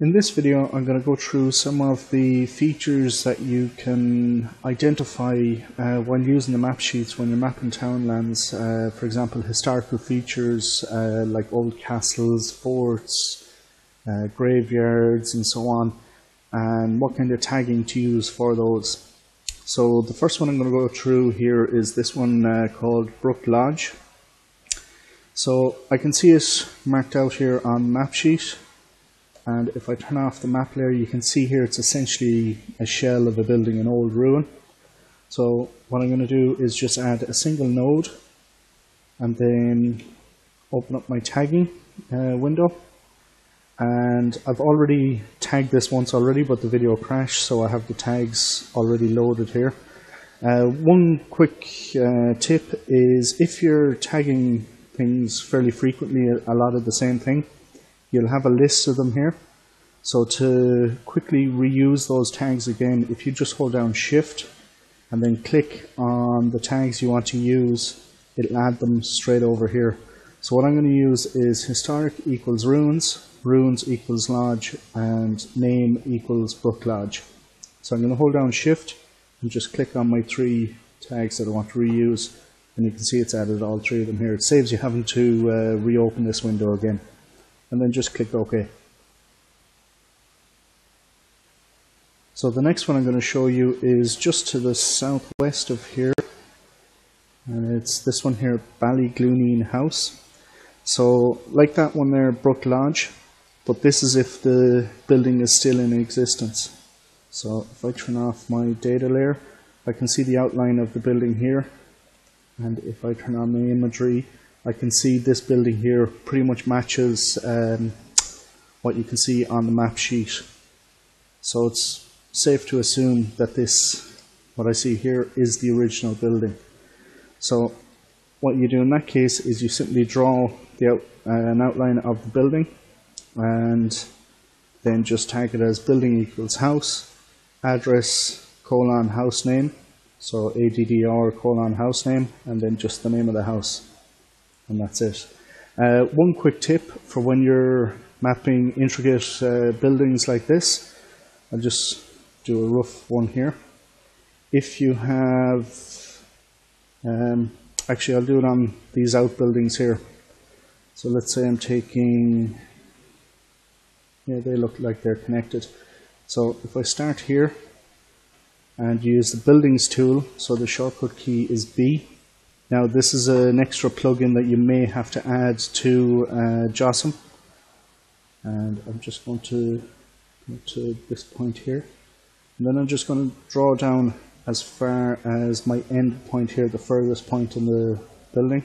In this video, I'm going to go through some of the features that you can identify when using the map sheets when you're mapping townlands. For example, historical features like old castles, forts, graveyards, and so on, and what kind of tagging to use for those. So the first one I'm going to go through here is this one called Brook Lodge. So I can see it marked out here on map sheet. And if I turn off the map layer, you can see here it's essentially a shell of a building, an old ruin. So what I'm going to do is just add a single node and then open up my tagging window. And I've already tagged this once already, but the video crashed, so I have the tags already loaded here. One quick tip is if you're tagging things fairly frequently, a lot of the same thing, you'll have a list of them here. So to quickly reuse those tags again, if you just hold down Shift and then click on the tags you want to use, it'll add them straight over here. So what I'm going to use is historic equals ruins, ruins equals lodge, and name equals Brook Lodge. So I'm going to hold down Shift and just click on my three tags that I want to reuse, and you can see it's added all three of them here. It saves you having to reopen this window again. And then just click OK. So the next one I'm going to show you is just to the southwest of here, and it's this one here, Ballyglooneen House. So like that one there, Brook Lodge, but this is if the building is still in existence. So if I turn off my data layer, I can see the outline of the building here, and if I turn on the imagery, I can see this building here pretty much matches what you can see on the map sheet. So it's safe to assume that this, what I see here, is the original building. So what you do in that case is you simply draw an outline of the building and then just tag it as building equals house, address, colon, house name. So ADDR colon house name, and then just the name of the house. And that's it. One quick tip for when you're mapping intricate buildings like this, I'll just do a rough one here. If you have, actually I'll do it on these outbuildings here. So let's say I'm taking, yeah, they look like they're connected. So if I start here and use the buildings tool, so the shortcut key is B. Now this is an extra plugin that you may have to add to JOSM, and I'm just going to go to this point here, and then I'm just going to draw down as far as my end point here, the furthest point in the building,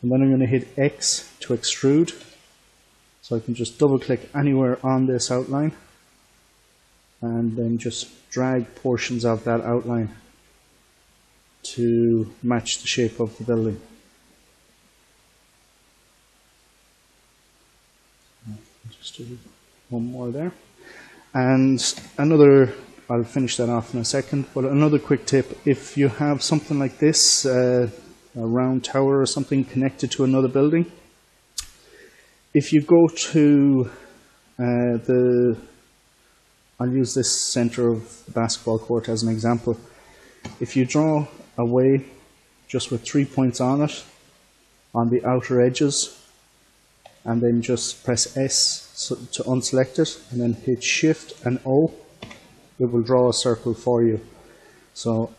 and then I'm going to hit X to extrude, so I can just double click anywhere on this outline and then just drag portions of that outline to match the shape of the building. Just do one more there. And another, I'll finish that off in a second, but another quick tip, if you have something like this, a round tower or something connected to another building, if you go to I'll use this center of the basketball court as an example. If you draw away just with 3 points on it, on the outer edges, and then just press S to unselect it, and then hit Shift and O, it will draw a circle for you. So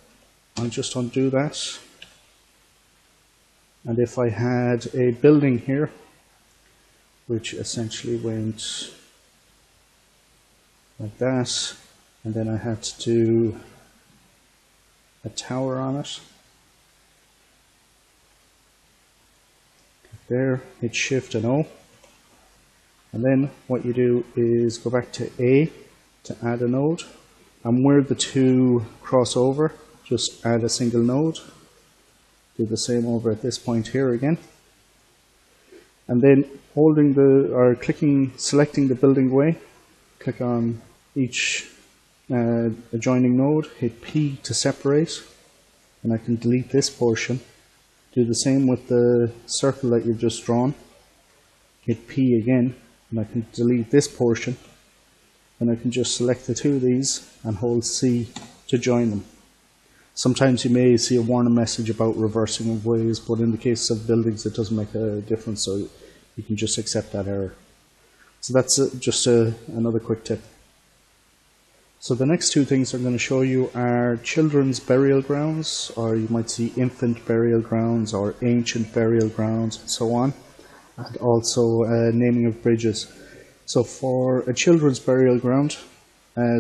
I'll just undo that. And if I had a building here, which essentially went like that, and then I had to do a tower on it. There, hit Shift and O. And then what you do is go back to A to add a node. And where the two cross over, just add a single node. Do the same over at this point here again. And then holding selecting the building way, click on each adjoining node, hit P to separate, and I can delete this portion. Do the same with the circle that you've just drawn, hit P again, and I can delete this portion, then I can just select the two of these and hold C to join them. Sometimes you may see a warning message about reversing of ways, but in the case of buildings it doesn't make a difference, so you can just accept that error. So that's just another quick tip. So the next two things I'm going to show you are children's burial grounds, or you might see infant burial grounds or ancient burial grounds and so on, and also naming of bridges. So for a children's burial ground,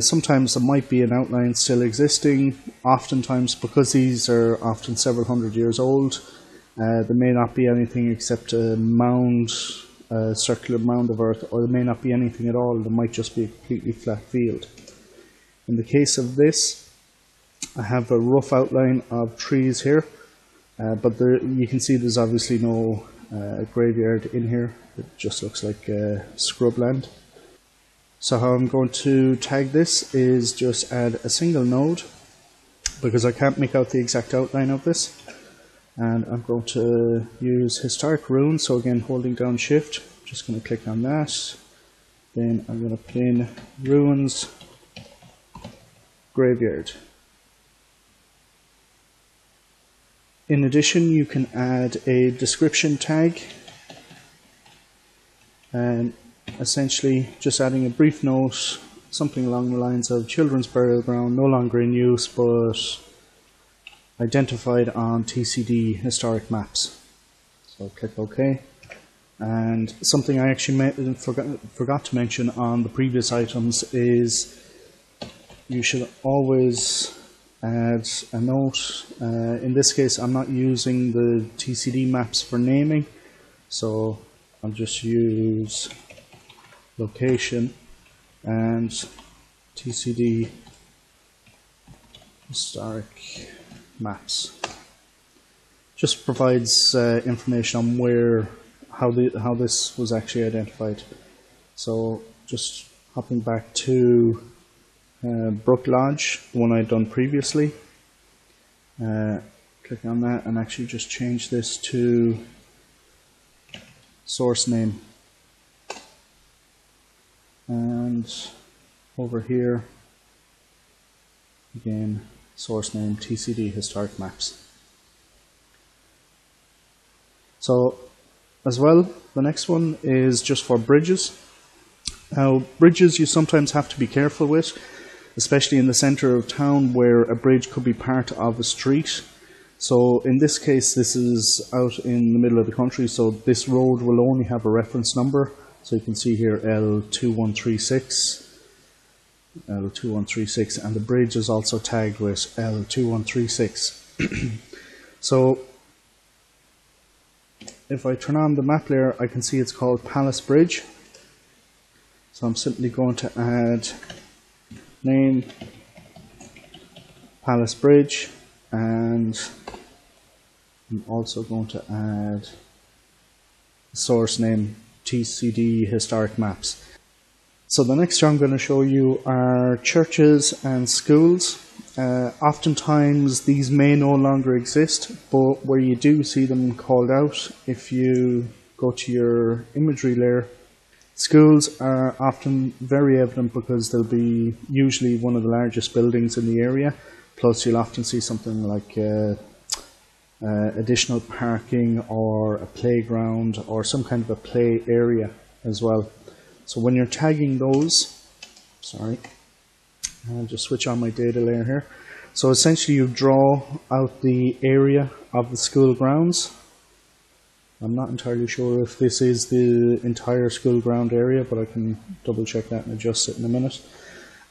sometimes there might be an outline still existing. Oftentimes, because these are often several hundred years old, there may not be anything except a mound, a circular mound of earth, or there may not be anything at all. There might just be a completely flat field. In the case of this, I have a rough outline of trees here, but you can see there's obviously no graveyard in here. It just looks like scrubland. So how I'm going to tag this is just add a single node, because I can't make out the exact outline of this. And I'm going to use historic ruins, so again holding down shift, just going to click on that. Then I'm going to put in ruins graveyard. In addition, you can add a description tag, and essentially just adding a brief note, something along the lines of children's burial ground, no longer in use but identified on TCD historic maps. So click OK. And something I actually forgot to mention on the previous items is you should always add a note. In this case, I'm not using the TCD maps for naming, so I'll just use location and TCD historic maps. Just provides information on how this was actually identified. So just hopping back to Brook Lodge, the one I'd done previously. Click on that and actually just change this to source name. And over here, again, source name TCD historic maps. So as well, the next one is just for bridges. Now, bridges you sometimes have to be careful with, especially in the center of town where a bridge could be part of a street. So in this case, this is out in the middle of the country, so this road will only have a reference number. So you can see here L2136, L2136, and the bridge is also tagged with L2136. So if I turn on the map layer, I can see it's called Palace Bridge. So I'm simply going to add name Palace Bridge, and I'm also going to add source name TCD historic maps. So the next two I'm going to show you are churches and schools. Oftentimes these may no longer exist, but where you do see them called out, if you go to your imagery layer, schools are often very evident because they'll be usually one of the largest buildings in the area. Plus you'll often see something like additional parking or a playground or some kind of a play area as well. So when you're tagging those, I'll just switch on my data layer here. So essentially you draw out the area of the school grounds. I'm not entirely sure if this is the entire school ground area, but I can double check that and adjust it in a minute.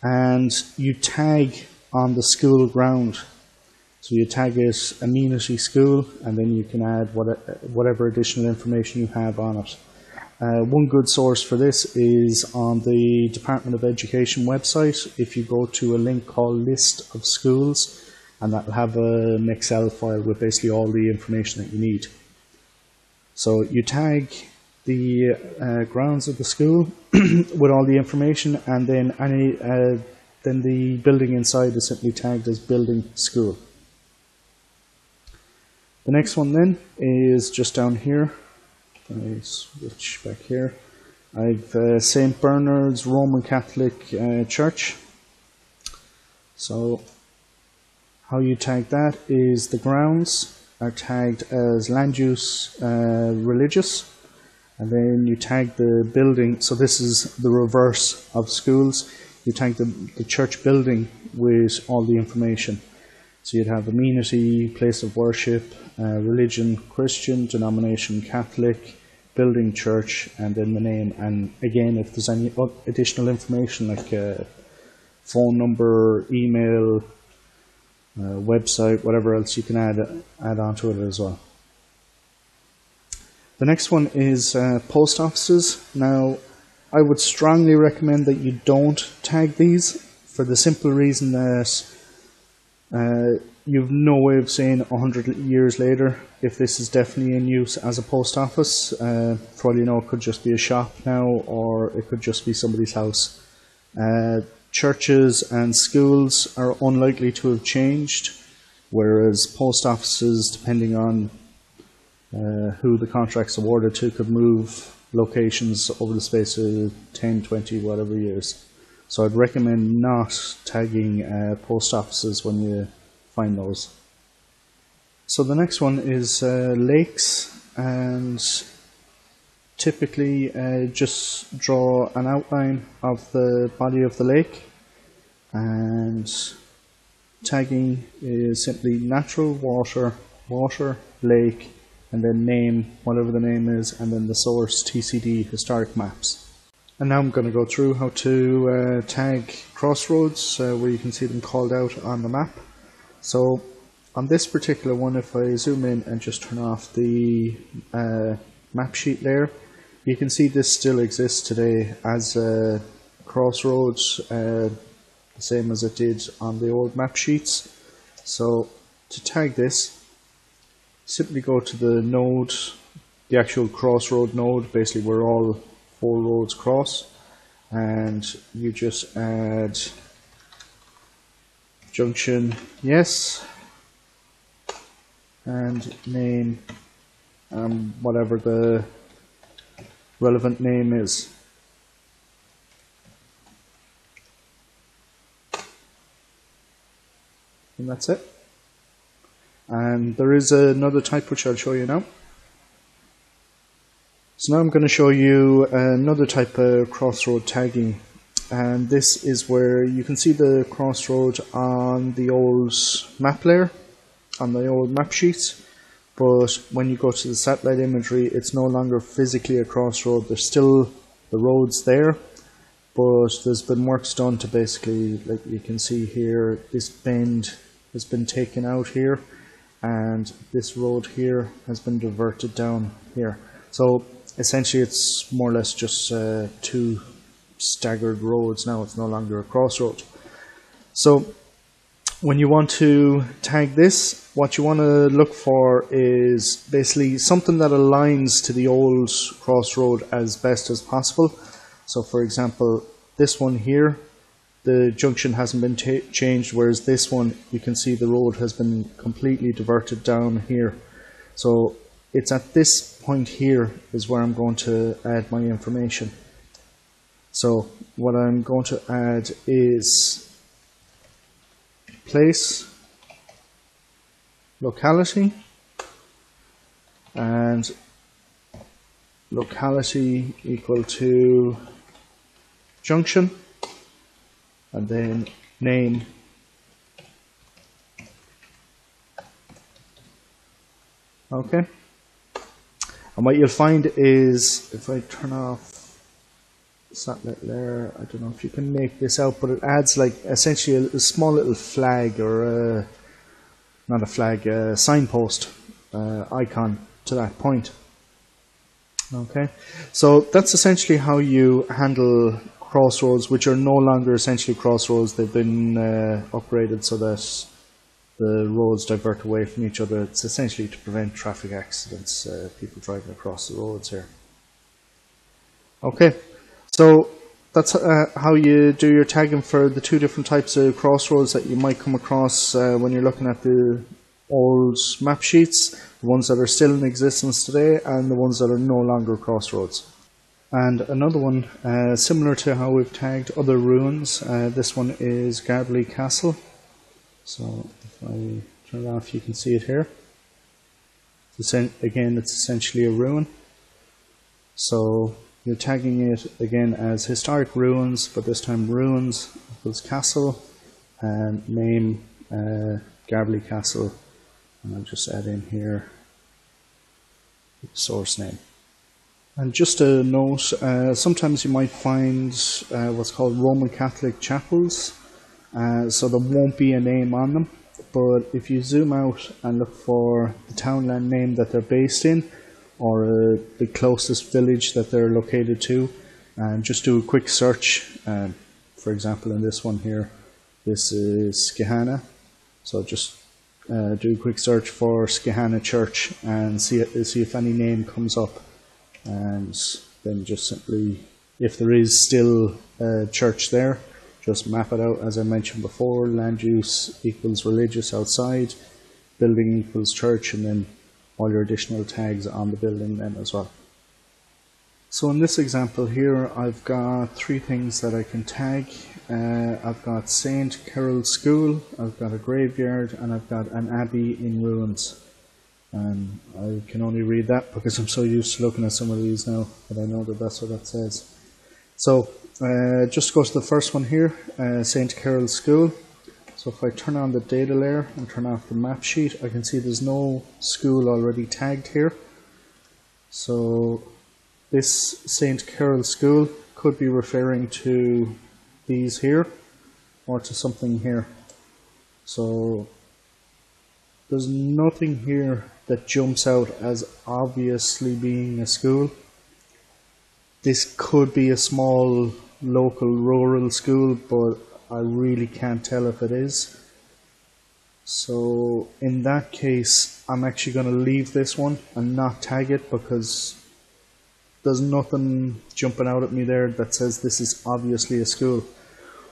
And you tag on the school ground. So you tag it amenity school, and then you can add whatever additional information you have on it. One good source for this is on the Department of Education website. If you go to a link called List of Schools, and that will have an Excel file with basically all the information that you need. So you tag the grounds of the school with all the information, and then then the building inside is simply tagged as building school. The next one then is just down here. Let me switch back here. I've St. Bernard's Roman Catholic Church. So how you tag that is the grounds are tagged as land use religious, and then you tag the building. So this is the reverse of schools. You tag the church building with all the information. So you'd have amenity, place of worship, religion, Christian, denomination, Catholic, building, church, and then the name. And again, if there's any additional information like phone number, email, website, whatever else, you can add onto it as well. The next one is post offices. Now, I would strongly recommend that you don't tag these for the simple reason that you've no way of saying 100 years later if this is definitely in use as a post office. For all you know, it could just be a shop now, or it could just be somebody's house. Churches and schools are unlikely to have changed, whereas post offices, depending on who the contract's awarded to, could move locations over the space of 10, 20, whatever years. So I'd recommend not tagging post offices when you find those. So the next one is lakes, and typically just draw an outline of the body of the lake, and tagging is simply natural water, lake, and then name, whatever the name is, and then the source, TCD, historic maps. And now I'm going to go through how to tag crossroads where you can see them called out on the map. So on this particular one, if I zoom in and just turn off the map sheet layer, you can see this still exists today as crossroads, the same as it did on the old map sheets. So to tag this, simply go to the node, the actual crossroad node, basically where all 4 roads cross, and you just add junction yes, and name, whatever the relevant name is. And that's it. And there is another type which I'll show you now. So now I'm going to show you another type of crossroad tagging, and this is where you can see the crossroad on the old map layer, on the old map sheets, but when you go to the satellite imagery, it's no longer physically a crossroad. There's still the roads there, but there's been works done to basically, like you can see here, this bend has been taken out here, and this road here has been diverted down here. So essentially it's more or less just 2 staggered roads now. It's no longer a crossroad. So when you want to tag this, what you want to look for is basically something that aligns to the old crossroad as best as possible. So for example, this one here, the junction hasn't been changed, whereas this one, you can see the road has been completely diverted down here. So it's at this point here is where I'm going to add my information. So what I'm going to add is place, locality, and locality equal to junction, and then name. Okay. And what you'll find is, if I turn off satellite layer, I don't know if you can make this out, but it adds like essentially a small little flag, or not a flag, a signpost icon to that point. Okay, so that's essentially how you handle crossroads, which are no longer essentially crossroads. They've been upgraded so that the roads divert away from each other. It's essentially to prevent traffic accidents, people driving across the roads here. Okay, so that's how you do your tagging for the 2 different types of crossroads that you might come across when you're looking at the old map sheets, the ones that are still in existence today and the ones that are no longer crossroads. And another one, similar to how we've tagged other ruins, this one is Garbly Castle. So if I turn it off, you can see it here. Again, it's essentially a ruin. So you're tagging it again as historic ruins, but this time ruins equals castle, and name Garbly Castle, and I'll just add in here source name. And just a note, sometimes you might find what's called Roman Catholic chapels, so there won't be a name on them, but if you zoom out and look for the townland name that they're based in, or the closest village that they're located to, and just do a quick search. For example, in this one here, this is Skehana, so just do a quick search for Skehana Church and see if any name comes up. And then just simply, if there is still a church there, just map it out as I mentioned before. Land use equals religious outside, building equals church, and then all your additional tags on the building then as well. So in this example here, I've got three things that I can tag. I've got St. Carol School, I've got a graveyard, and I've got an abbey in ruins. And I can only read that because I'm so used to looking at some of these now, but I know that that's what that says. So just go to the first one here, St. Carol School. So if I turn on the data layer and turn off the map sheet, I can see there's no school already tagged here. So this St. Carol School could be referring to these here or to something here. So there's nothing here that jumps out as obviously being a school. This could be a small local rural school, but I really can't tell if it is. So in that case, I'm actually going to leave this one and not tag it, because there's nothing jumping out at me there that says this is obviously a school.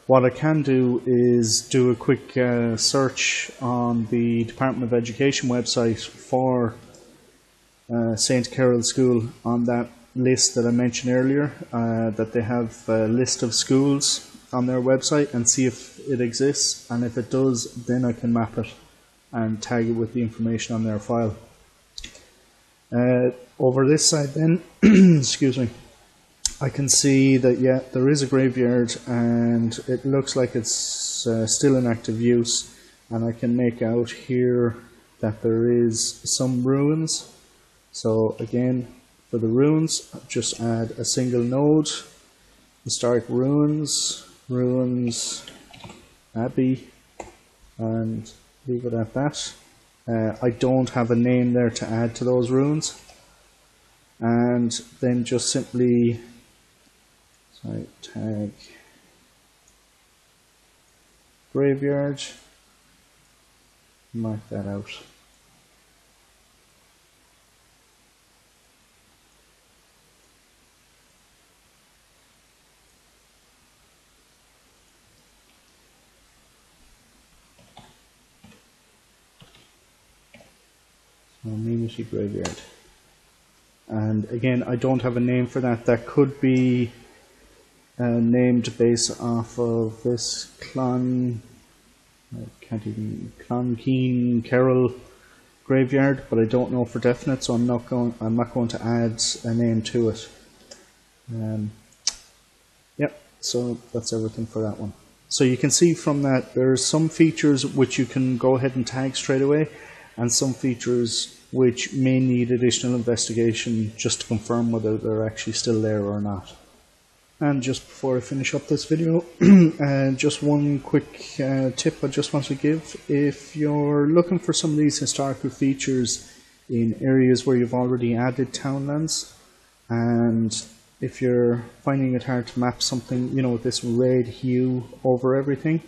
What I can do is do a quick search on the Department of Education website for St. Carol School on that list that I mentioned earlier, that they have a list of schools on their website, and see if it exists, and if it does, then I can map it and tag it with the information on their file. Over this side then, excuse me, I can see that, yeah, there is a graveyard and it looks like it's still in active use, and I can make out here that there is some ruins. So again, for the ruins, just add a single node, historic ruins, ruins, abbey, and leave it at that. I don't have a name there to add to those ruins, and then just simply tag graveyard, mark that out. Community graveyard. And again, I don't have a name for that. That could be named based off of this Clon Keen Carol graveyard, but I don't know for definite, so I'm not going to add a name to it. Yep, so that's everything for that one. So you can see from that there's some features which you can go ahead and tag straight away, and some features which may need additional investigation just to confirm whether they're actually still there or not. And just before I finish up this video, just one quick tip I just want to give. If you're looking for some of these historical features in areas where you've already added townlands, and if you're finding it hard to map something, you know, with this red hue over everything,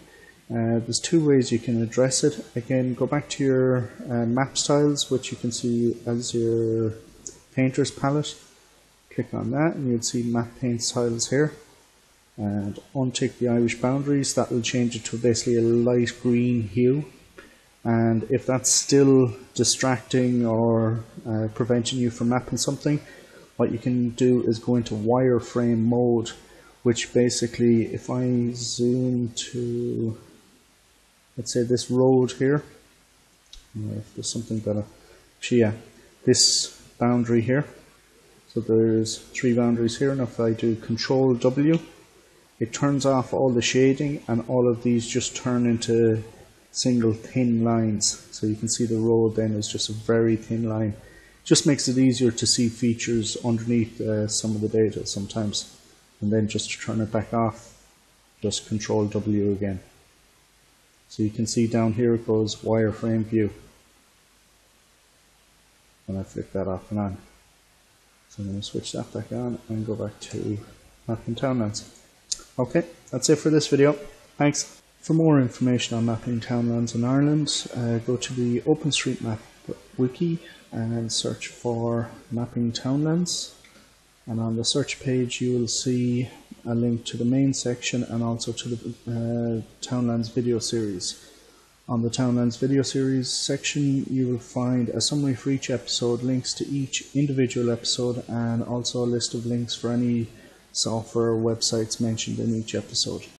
there's two ways you can address it. Again, go back to your map styles, which you can see as your painter's palette. Click on that and you'll see map paint styles here, and untick the Irish boundaries. That will change it to basically a light green hue, and if that's still distracting or preventing you from mapping something, what you can do is go into wireframe mode, which basically, if I zoom to, let's say, this road here, if there's something better, actually, yeah, this boundary here, so there's 3 boundaries here, and if I do Control W, it turns off all the shading, and all of these just turn into single thin lines. So you can see the road then is just a very thin line. Just makes it easier to see features underneath some of the data sometimes. And then just to turn it back off, just Control W again. So you can see down here it goes wireframe view. And I flick that off and on. So I'm going to switch that back on and go back to mapping townlands. Okay, that's it for this video. Thanks. For more information on mapping townlands in Ireland, go to the OpenStreetMap wiki and search for mapping townlands. And on the search page you will see a link to the main section and also to the Townlands video series. On the Townlands video series section you will find a summary for each episode, links to each individual episode, and also a list of links for any software or websites mentioned in each episode.